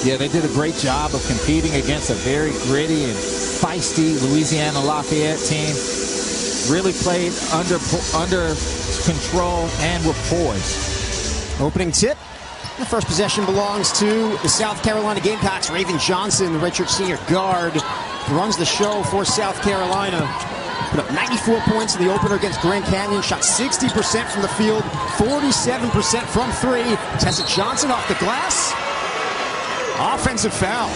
Yeah, they did a great job of competing against a very gritty and feisty Louisiana Lafayette team. Really played under control and with poise. Opening tip. The first possession belongs to the South Carolina Gamecocks. Raven Johnson, the redshirt senior guard, runs the show for South Carolina. Put up 94 points in the opener against Grand Canyon. Shot 60% from the field, 47% from three. Tessa Johnson off the glass. Offensive foul.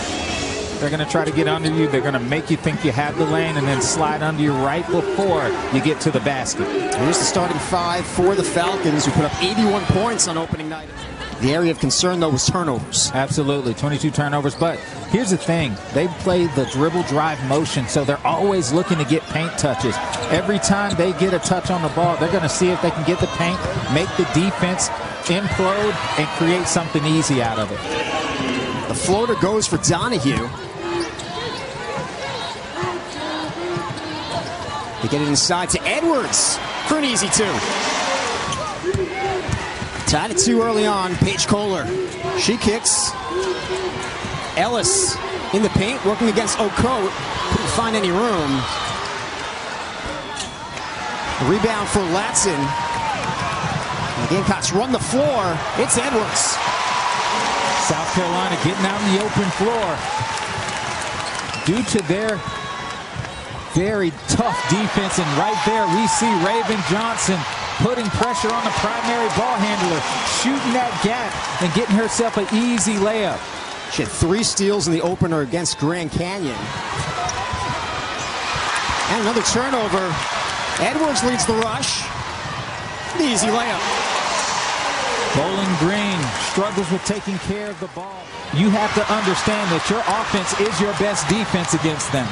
They're going to try to get under you. They're going to make you think you have the lane and then slide under you right before you get to the basket. Here's the starting five for the Falcons, who put up 81 points on opening night. The area of concern, though, was turnovers. Absolutely, 22 turnovers. But here's the thing. They play the dribble drive motion, so they're always looking to get paint touches. Every time they get a touch on the ball, they're going to see if they can get the paint, make the defense implode, and create something easy out of it. The floater goes for Donahue. They get it inside to Edwards for an easy two. Tied it 2 early on. Paige Kohler. She kicks. Ellis in the paint, working against Okot. Couldn't find any room. A rebound for Latson. The Gamecocks run the floor. It's Edwards. South Carolina getting out in the open floor. Due to their very tough defense, and right there we see Raven Johnson putting pressure on the primary ball handler, shooting that gap and getting herself an easy layup. She had 3 steals in the opener against Grand Canyon. And another turnover. Edwards leads the rush. The easy layup. Bowling Green struggles with taking care of the ball. You have to understand that your offense is your best defense against them.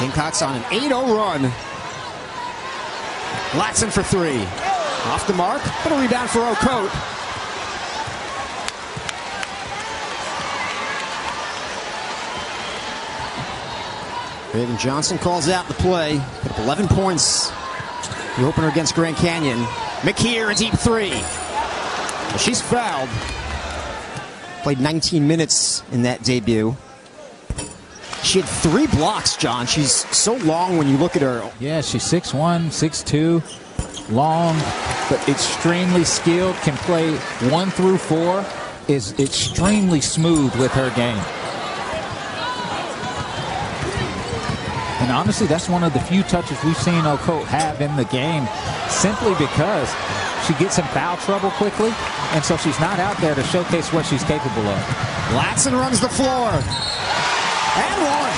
Gamecocks on an 8-0 run. Latson for 3. Off the mark, but a rebound for Okot. Raven Johnson calls out the play. Put up 11 points. The opener against Grand Canyon. McKeer, a deep 3. Well, she's fouled. Played 19 minutes in that debut. She had 3 blocks, John. She's so long when you look at her. Yeah, she's 6'1", 6'2", long, but extremely skilled, can play 1 through 4, is extremely smooth with her game. And honestly, that's one of the few touches we've seen Okot have in the game, simply because she gets in foul trouble quickly, and so she's not out there to showcase what she's capable of. Latson runs the floor. And one.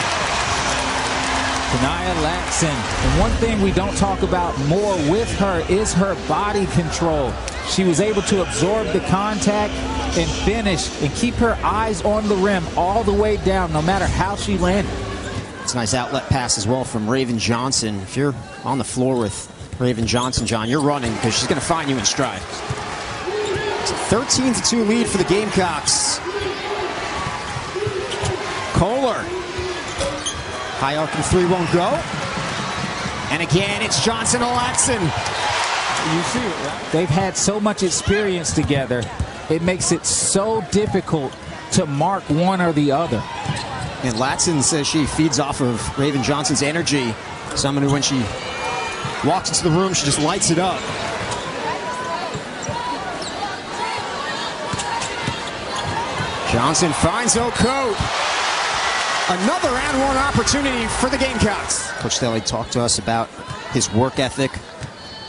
Johnea Latson. And one thing we don't talk about more with her is her body control. She was able to absorb the contact and finish and keep her eyes on the rim all the way down, no matter how she landed. It's a nice outlet pass as well from Raven Johnson. If you're on the floor with Raven Johnson, John, you're running because she's going to find you in stride. It's a 13-2 lead for the Gamecocks. Kohler. High arcing 3 won't go. And again, it's Johnson and Latson. You see it, right? They've had so much experience together. It makes it so difficult to mark one or the other. And Latson says she feeds off of Raven Johnson's energy. Someone who, when she walks into the room, she just lights it up. Johnson finds Okot. Another and one opportunity for the Gamecocks. Coach Stelly talked to us about his work ethic.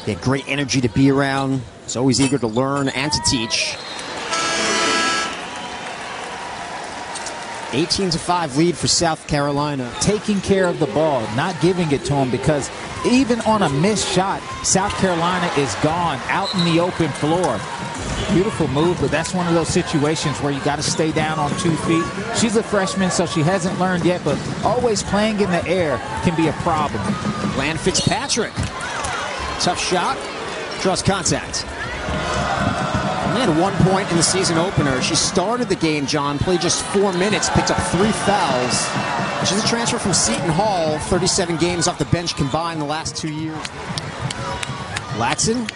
He had great energy to be around. He's always eager to learn and to teach. 18-5 lead for South Carolina. Taking care of the ball, not giving it to them, because even on a missed shot, South Carolina is gone out in the open floor. Beautiful move, but that's one of those situations where you got to stay down on 2 feet. She's a freshman, so she hasn't learned yet, but always playing in the air can be a problem. Land Fitzpatrick. Tough shot. Draws contact. Only had 1 point in the season opener. She started the game, John, played just 4 minutes, picked up 3 fouls. She's a transfer from Seton Hall, 37 games off the bench combined the last 2 years. Latson.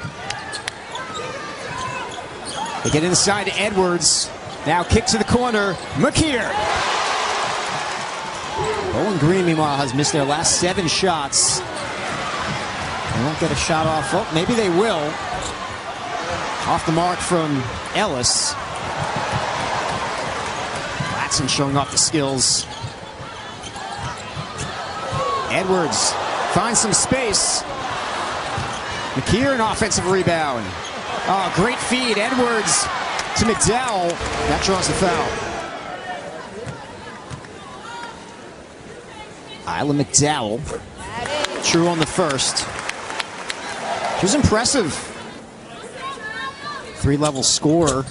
They get inside to Edwards. Now kick to the corner. McKeer. Bowling Green, meanwhile, has missed their last 7 shots. They won't get a shot off. Oh, maybe they will. Off the mark from Ellis. Latson showing off the skills. Edwards finds some space. McKeer, an offensive rebound. Oh, great feed. Edwards to McDowell. That draws the foul. Isla McDowell. True on the first. She was impressive. 3-level scorer.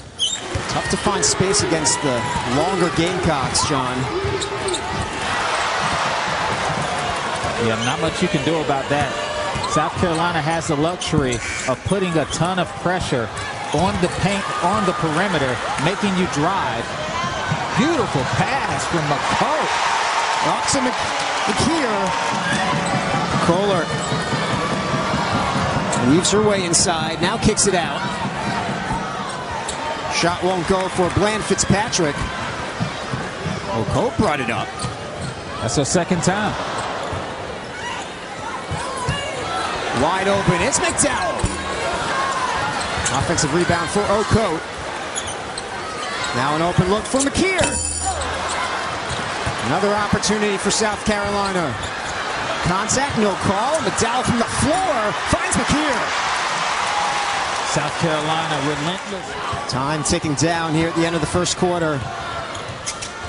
Tough to find space against the longer Gamecocks, John. Yeah, not much you can do about that. South Carolina has the luxury of putting a ton of pressure on the paint, on the perimeter, making you drive. Beautiful pass from Okot. Up to McKeer. Kohler weaves her way inside, now kicks it out. Shot won't go for Bland Fitzpatrick. Okot brought it up. That's her second time. Wide open, it's McDowell. Offensive rebound for Okot. Now an open look for McKeer. Another opportunity for South Carolina. Contact, no call. McDowell from the floor finds McKeer. South Carolina relentless. Time ticking down here at the end of the first quarter.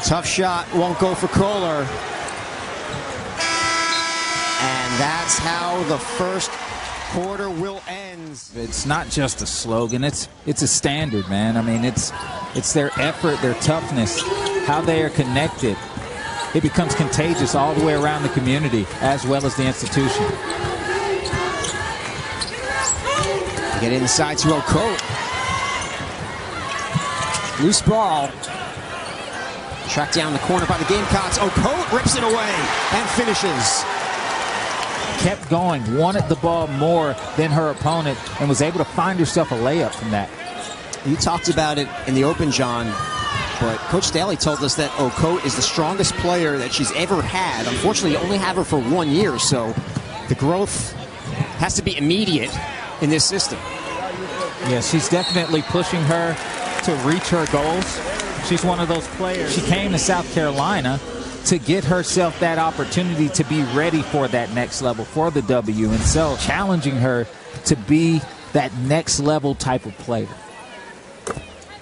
Tough shot, won't go for Kohler. And that's how the first quarter will end. It's not just a slogan, it's a standard, man. I mean, it's their effort, their toughness, how they are connected. It becomes contagious all the way around the community as well as the institution. Get inside to Okot. Loose ball. Tracked down the corner by the Gamecocks. Okot rips it away and finishes. Kept going, wanted the ball more than her opponent, and was able to find herself a layup from that. You talked about it in the open, John, but Coach Staley told us that Okot is the strongest player that she's ever had. Unfortunately, you only have her for 1 year, so the growth has to be immediate in this system. Yeah, she's definitely pushing her to reach her goals. She's one of those players. She came to South Carolina to get herself that opportunity to be ready for that next level, for the W, and so challenging her to be that next level type of player.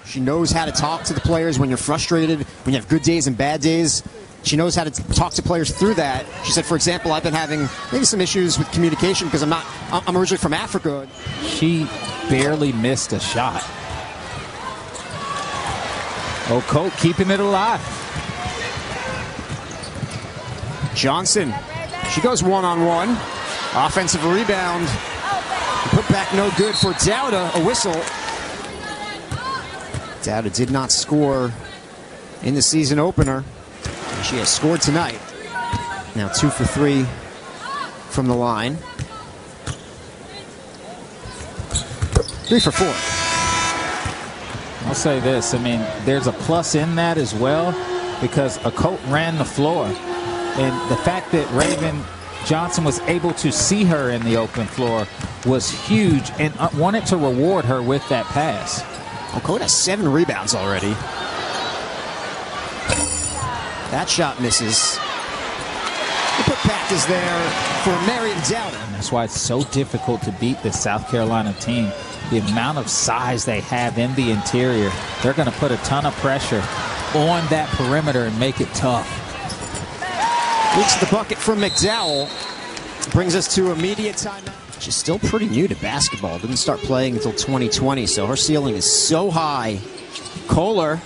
She knows how to talk to the players when you're frustrated, when you have good days and bad days. She knows how to talk to players through that. She said, for example, I've been having maybe some issues with communication because I'm originally from Africa. She barely missed a shot. Okot keeping it alive. Johnson, she goes one-on-one. Offensive rebound. Put back no good for Dowda, a whistle. Dowda did not score in the season opener. She has scored tonight. Now 2 for 3 from the line. 3 for 4. I'll say this, I mean, there's a plus in that as well because Okot ran the floor. And the fact that Raven Johnson was able to see her in the open floor was huge, and wanted to reward her with that pass. Okot has 7 rebounds already. That shot misses. The putback is there for Marion Dowda. And that's why it's so difficult to beat this South Carolina team. The amount of size they have in the interior, they're going to put a ton of pressure on that perimeter and make it tough. Reaches the bucket from McDowell. Brings us to immediate timeout. She's still pretty new to basketball. Didn't start playing until 2020, so her ceiling is so high. Kohler.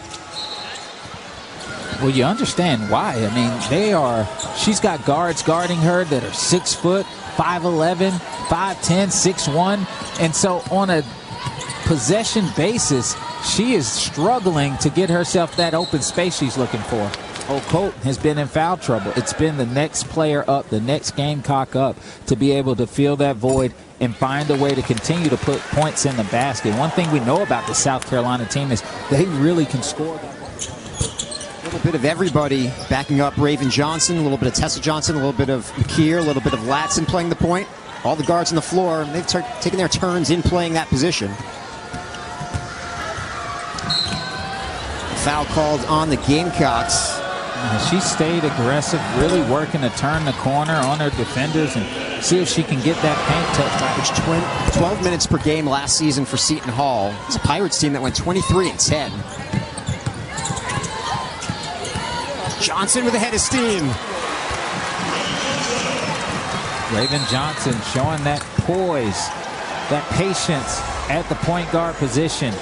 Well, you understand why. I mean, she's got guards guarding her that are 6 foot, 5'11", 5'10", 6'1", and so on a possession basis, she is struggling to get herself that open space she's looking for. Okot has been in foul trouble. It's been the next player up, the next Gamecock up, to be able to fill that void and find a way to continue to put points in the basket. One thing we know about the South Carolina team is they really can score. A little bit of everybody backing up Raven Johnson, a little bit of Tessa Johnson, a little bit of McKeer, a little bit of Latson playing the point. All the guards on the floor, they've taken their turns in playing that position. Foul called on the Gamecocks. She stayed aggressive, really working to turn the corner on her defenders and see if she can get that paint touch. Averaged 12 minutes per game last season for Seton Hall. It's a Pirates team that went 23-10. Johnson with a head of steam. Raven Johnson showing that poise, that patience at the point guard position.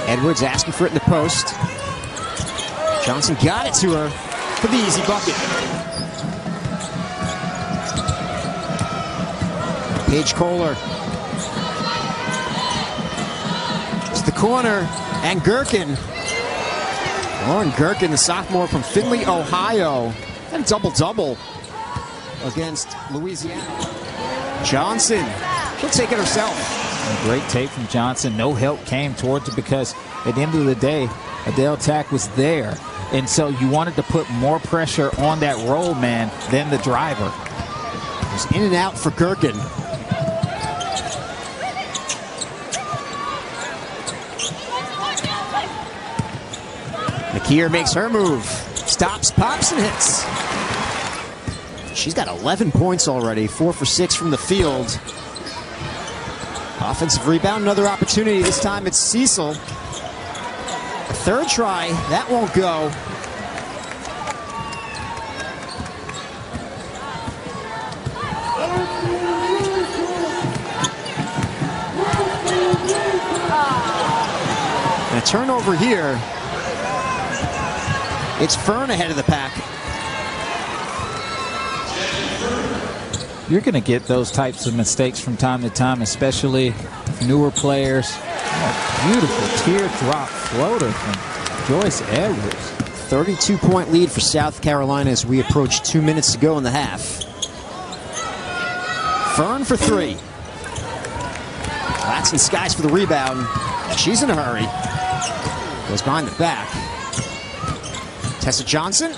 Edwards asking for it in the post. Johnson got it to her for the easy bucket. Paige Kohler. It's the corner, and Gherkin. Lauren Gherkin, the sophomore from Findlay, Ohio. And a double-double against Louisiana. Johnson, she'll take it herself. Great tape from Johnson. No help came towards it because at the end of the day, Adele Tack was there. And so you wanted to put more pressure on that roll man than the driver. It was in and out for Gherkin. McKeer makes her move. Stops, pops, and hits. She's got 11 points already. 4 for 6 from the field. Offensive rebound, another opportunity. This time it's Cecil. A third try, that won't go. And a turnover here. It's Fern ahead of the pack. You're going to get those types of mistakes from time to time, especially newer players. Oh, beautiful teardrop floater from Joyce Edwards. 32-point lead for South Carolina as we approach 2 minutes to go in the half. Fern for three. Latson skies for the rebound. She's in a hurry. Goes behind the back. Tessa Johnson.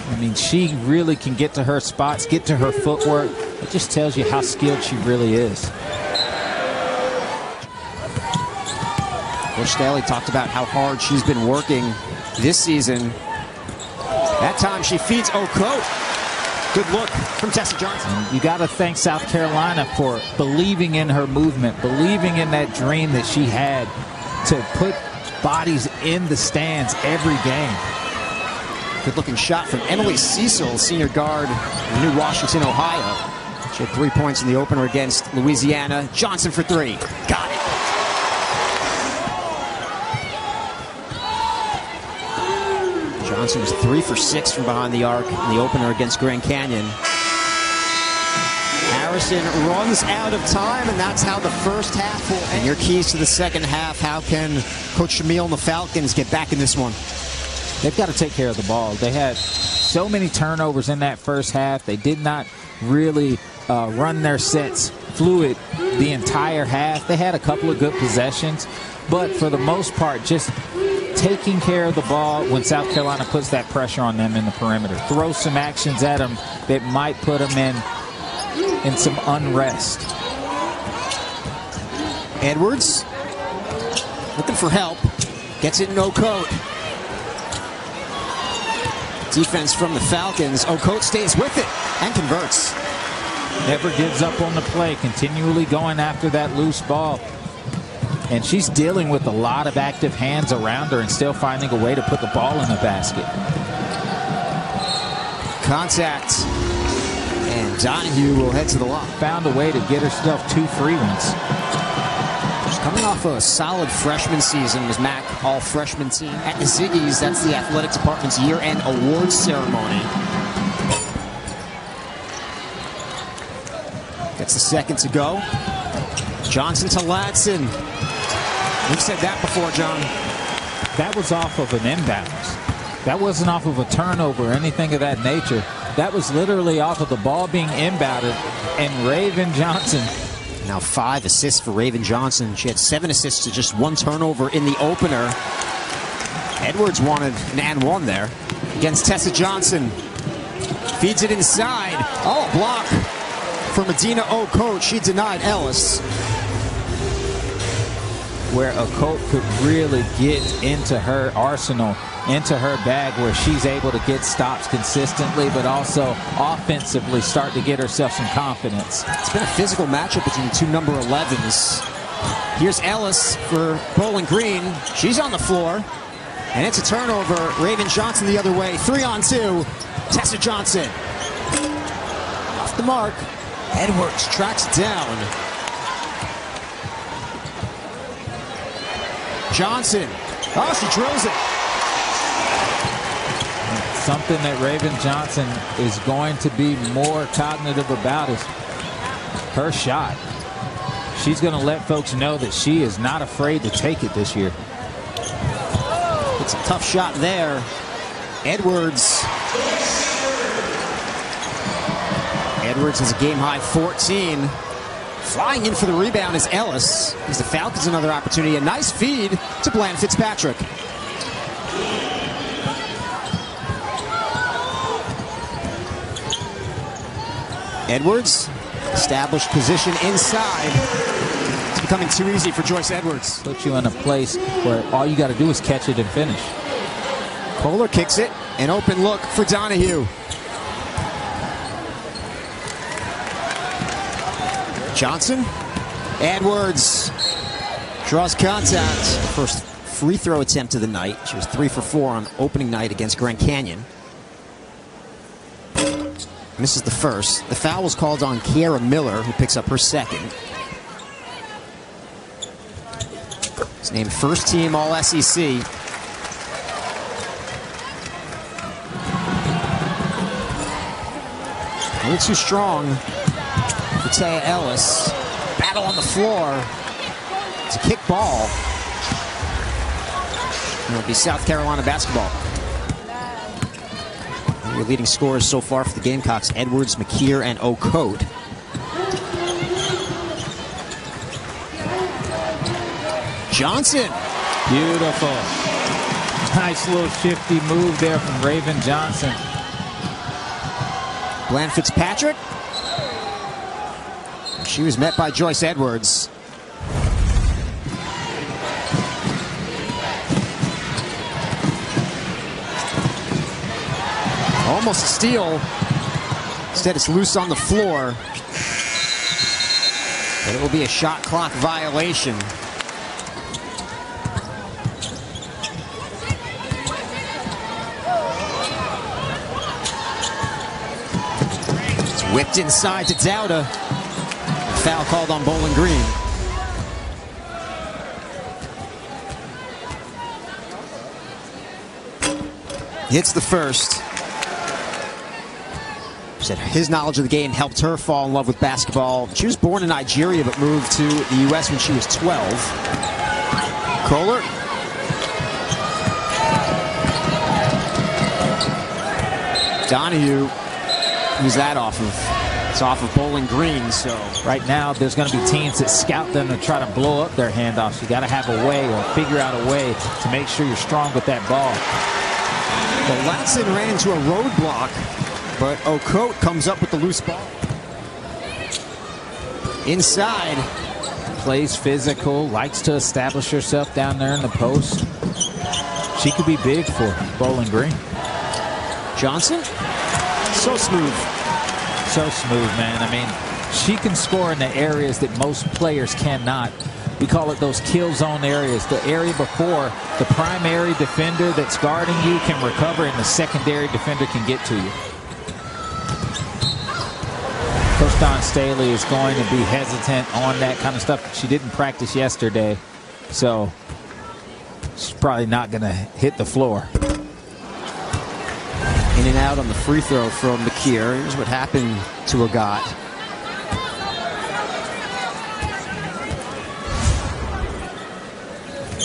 I mean, she really can get to her spots, get to her footwork. It just tells you how skilled she really is. Coach Staley talked about how hard she's been working this season. That time she feeds Okot. Good look from Tessa Johnson. You got to thank South Carolina for believing in her movement, believing in that dream that she had to put bodies in the stands every game. Good-looking shot from Emily Cecil, senior guard in New Washington, Ohio. She had 3 points in the opener against Louisiana. Johnson for three. Got it. Johnson was 3 for 6 from behind the arc in the opener against Grand Canyon. Harrison runs out of time, and that's how the first half will end. And your keys to the second half, how can Coach Shamil and the Falcons get back in this one? They've got to take care of the ball. They had so many turnovers in that first half. They did not really run their sets fluid the entire half. They had a couple of good possessions, but for the most part, just taking care of the ball when South Carolina puts that pressure on them in the perimeter. Throw some actions at them that might put them in some unrest. Edwards looking for help. Gets it in Okot. Defense from the Falcons. Okot stays with it and converts. Never gives up on the play, continually going after that loose ball. And she's dealing with a lot of active hands around her and still finding a way to put the ball in the basket. Contact. And Donahue will head to the line. Found a way to get herself 2 free ones. Coming off a solid freshman season was Mac all-freshman team at the Ziggy's. That's the athletic department's year-end awards ceremony. Gets the second to go. Johnson to Latson. We've said that before, John. that was off of an inbounds. That wasn't off of a turnover or anything of that nature. That was literally off of the ball being inbounded, and Raven Johnson. Now 5 assists for Raven Johnson. She had 7 assists to just 1 turnover in the opener. Edwards wanted an and 1 there against Tessa Johnson. Feeds it inside. Oh, block for Medina Okot. She denied Ellis. Where Okot could really get into her arsenal, into her bag, where she's able to get stops consistently, but also offensively start to get herself some confidence. It's been a physical matchup between the two number 11s. Here's Ellis for Bowling Green. She's on the floor, and it's a turnover. Raven Johnson the other way. 3-on-2. Tessa Johnson. Off the mark. Edwards tracks down. Johnson. Oh, she drills it. Something that Raven Johnson is going to be more cognitive about is her shot. She's going to let folks know that she is not afraid to take it this year. It's a tough shot there. Edwards. Edwards has a game-high 14. Flying in for the rebound is Ellis. Gives the Falcons another opportunity. A nice feed to Bland Fitzpatrick. Edwards, established position inside. It's becoming too easy for Joyce Edwards. Puts you in a place where all you got to do is catch it and finish. Kohler kicks it. An open look for Donahue. Johnson. Edwards draws contact. First free throw attempt of the night. She was 3 for 4 on opening night against Grand Canyon. Misses the first. The foul was called on Kiara Miller, who picks up her second. He's named first team All-SEC. A little too strong for Taya Ellis. Battle on the floor. It's a kick ball. And it'll be South Carolina basketball. Your leading scorers so far for the Gamecocks: Edwards, McKeer, and Okot. Johnson. Beautiful. Nice little shifty move there from Raven Johnson. Bland Fitzpatrick. She was met by Joyce Edwards. Almost a steal. Instead, it's loose on the floor. But it will be a shot clock violation. It's whipped inside to Dowda. Foul called on Bowling Green. Hits the first. Said his knowledge of the game helped her fall in love with basketball. She was born in Nigeria but moved to the U.S. when she was 12. Kohler. Donahue. Who's that off of? It's off of Bowling Green. So right now there's going to be teams that scout them to try to blow up their handoffs. You got to have a way or figure out a way to make sure you're strong with that ball. Well, Latson ran into a roadblock, but Okot comes up with the loose ball. Inside. Plays physical, likes to establish herself down there in the post. She could be big for Bowling Green. Johnson. So smooth. So smooth, man. I mean, she can score in the areas that most players cannot. We call it those kill zone areas. The area before the primary defender that's guarding you can recover and the secondary defender can get to you. Coach Don Staley is going to be hesitant on that kind of stuff. She didn't practice yesterday, so she's probably not going to hit the floor. In and out on the free throw from McKeer. Here's what happened to Agat.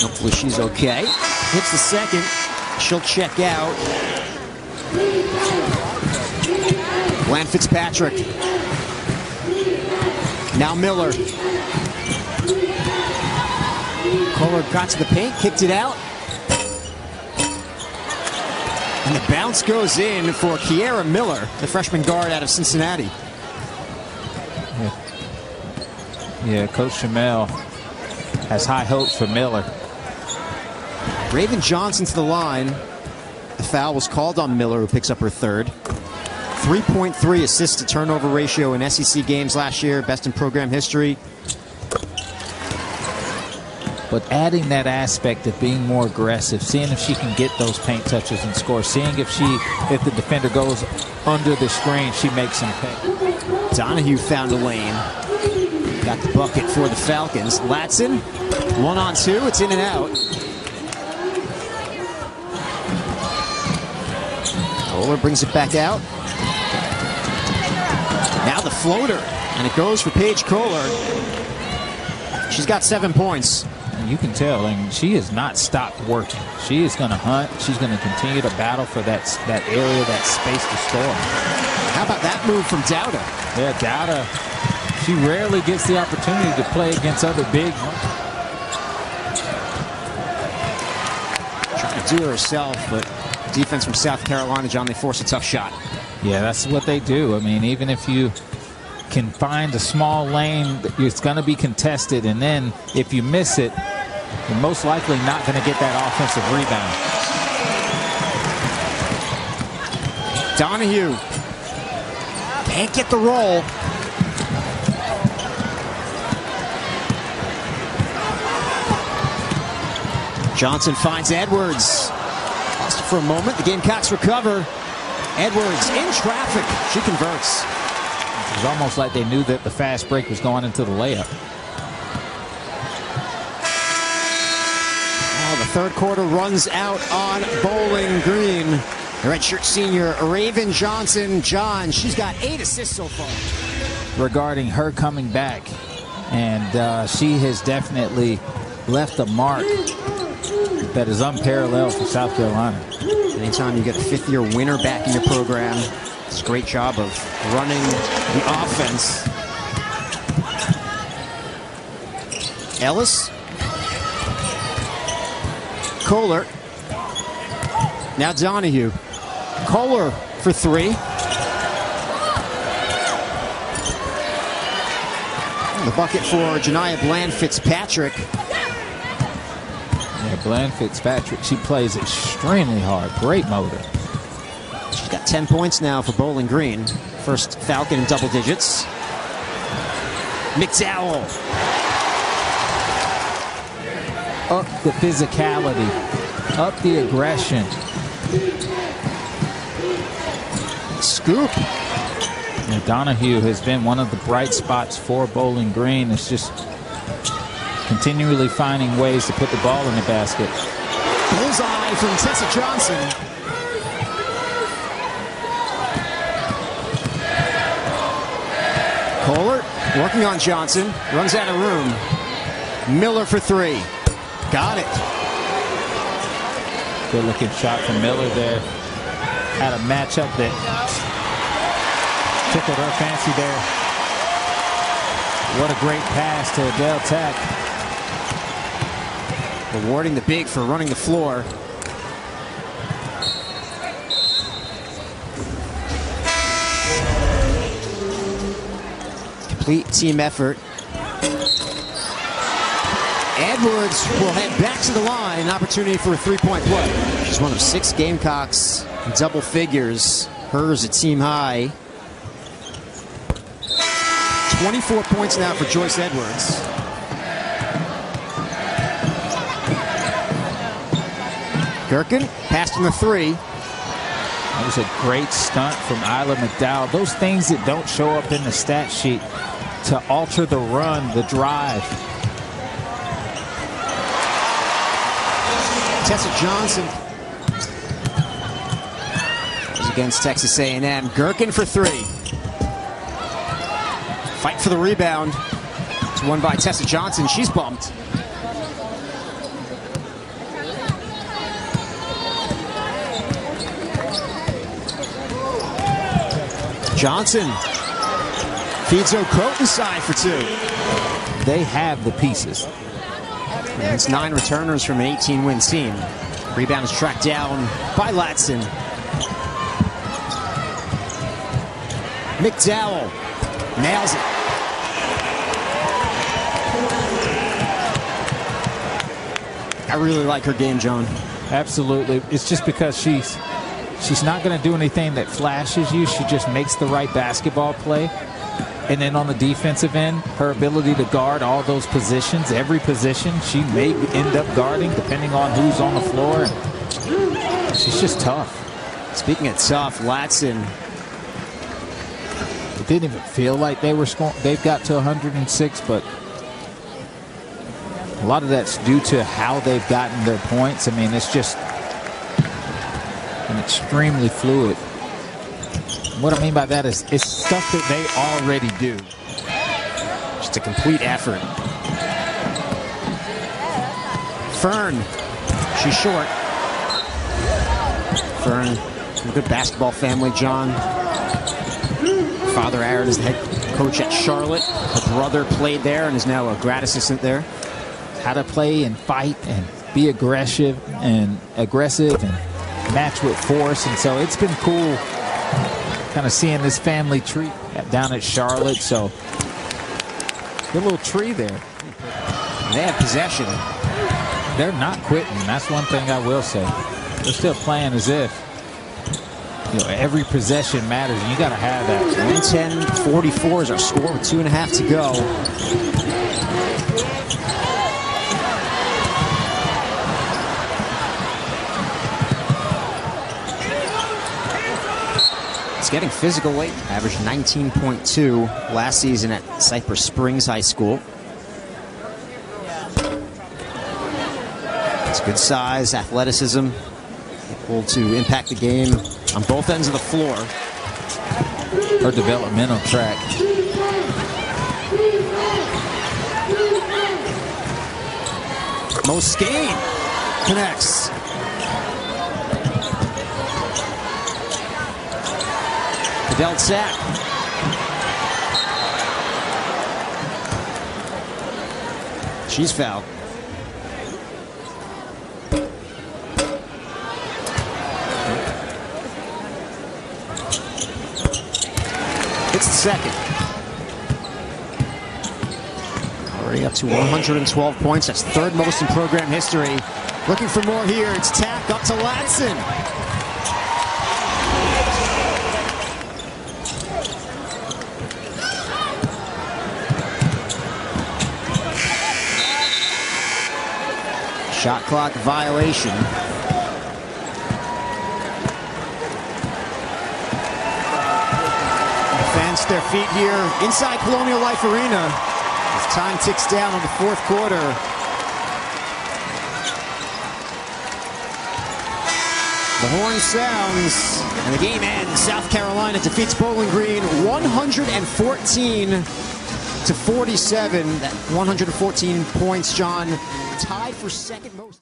Hopefully she's okay. hits the second. She'll check out. Bland Fitzpatrick. Now Miller. Kohler got to the paint, kicked it out. And the bounce goes in for Kiera Miller, the freshman guard out of Cincinnati. Yeah, Coach Shamel has high hopes for Miller. Raven Johnson to the line. The foul was called on Miller, who picks up her third. 3.3 assists to turnover ratio in SEC games last year, best in program history. But adding that aspect of being more aggressive, seeing if she can get those paint touches and score, seeing if the defender goes under the screen, she makes them pay. Donahue found a lane. Got the bucket for the Falcons. Latson, 1-on-2, it's in and out. Kohler brings it back out. Now the floater, and it goes for Paige Kohler. She's got 7 points. You can tell, and she has not stopped working. She is going to hunt. She's going to continue to battle for that area, that space to score. How about that move from Dowda? Yeah, Dowda, she rarely gets the opportunity to play against other big. Trying to do it herself, but defense from South Carolina, John, they force a tough shot. Yeah, that's what they do. I mean, even if you can find a small lane, it's going to be contested, and then if you miss it, you're most likely not going to get that offensive rebound. Donahue can't get the roll. Johnson finds Edwards. Lost it for a moment. The Gamecocks recover. Edwards in traffic. She converts. It was almost like they knew that the fast break was going into the layup. The third quarter runs out on Bowling Green. The redshirt senior, Raven Johnson. John, she's got 8 assists so far. Regarding her coming back, and she has definitely left a mark that is unparalleled for South Carolina. Anytime you get a fifth-year winner back in your program, it's a great job of running the offense. Ellis. Kohler. Now Donahue. Kohler for 3. The bucket for Johnea Bland Fitzpatrick. Yeah, Bland Fitzpatrick, she plays extremely hard. Great motor. She's got 10 points now for Bowling Green. First Falcon in double digits. McDowell. Up the physicality, up the aggression. Scoop. And Donahue has been one of the bright spots for Bowling Green. It's just continually finding ways to put the ball in the basket. Bullseye from Tessa Johnson. Kohler working on Johnson. Runs out of room. Miller for 3. Got it. Good looking shot from Miller there. Had a matchup that tickled her fancy there. What a great pass to Adele Tech. Rewarding the big for running the floor. Complete team effort. Edwards will head back to the line. An opportunity for a 3-point play. She's one of 6 Gamecocks in double figures. Hers a team high. 24 points now for Joyce Edwards. Gherkin passed him the 3. That was a great stunt from Isla McDowell. Those things that don't show up in the stat sheet to alter the run, the drive. Tessa Johnson was against Texas A&M. Gherkin for 3. Fight for the rebound. It's won by Tessa Johnson. She's bumped. Johnson feeds Okot inside for 2. They have the pieces. And it's 9 returners from an 18-win team. Rebound is tracked down by Latson. McDowell nails it. I really like her game, John. Absolutely. It's just because she's not going to do anything that flashes you. She just makes the right basketball play. And then on the defensive end, her ability to guard all those positions, every position, she may end up guarding depending on who's on the floor. She's just tough. Speaking of tough, Latson. It didn't even feel like they were scoring. They've got to 106, but a lot of that's due to how they've gotten their points. I mean, it's just an extremely fluid. What I mean by that is it's stuff that they already do. Just a complete effort. Fern, she's short. Fern, from a good basketball family, John. Father Aaron is the head coach at Charlotte. Her brother played there and is now a grad assistant there. How to play and fight and be aggressive and match with force. And so it's been cool kind of seeing this family tree down at Charlotte. So good little tree there. They have possession. They're not quitting. That's one thing I will say. They're still playing as if, you know, every possession matters. And you got to have that. 110-44 is our score with 2.5 to go. It's getting physical late. Averaged 19.2 last season at Cypress Springs High School. It's good size, athleticism, able to impact the game on both ends of the floor. Her developmental track. Moskane connects. Dealt sack. She's fouled. It's the second. Already up to 112 points. That's third most in program history. Looking for more here. It's Tack up to Latson. Shot clock violation. Fans their feet here inside Colonial Life Arena as time ticks down on the fourth quarter. The horn sounds and the game ends. South Carolina defeats Bowling Green 114-47. That 114 points, John, tied for second most.